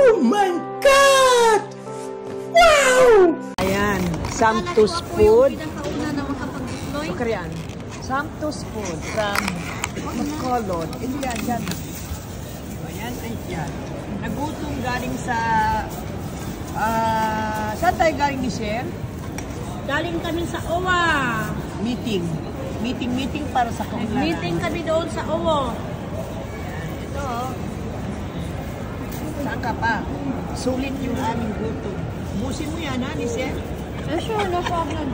Oh my God! Wow! Ayan, Samtus Food. Pinakauna na makapag-deploy. Okay yan. Samtus Food from Bacolod. Ito yan, yan. Ayan, ay yan. Nagutom galing sa... saan tayo galing ni Shem? Galing kami sa OWA. Meeting. Meeting para sa kaunlaran. Meeting kami doon sa OWA. Ito. Saan ka pa? Sulit yung aming gutom. Busin mo yan, ha, ni Shem? Sure, no problem.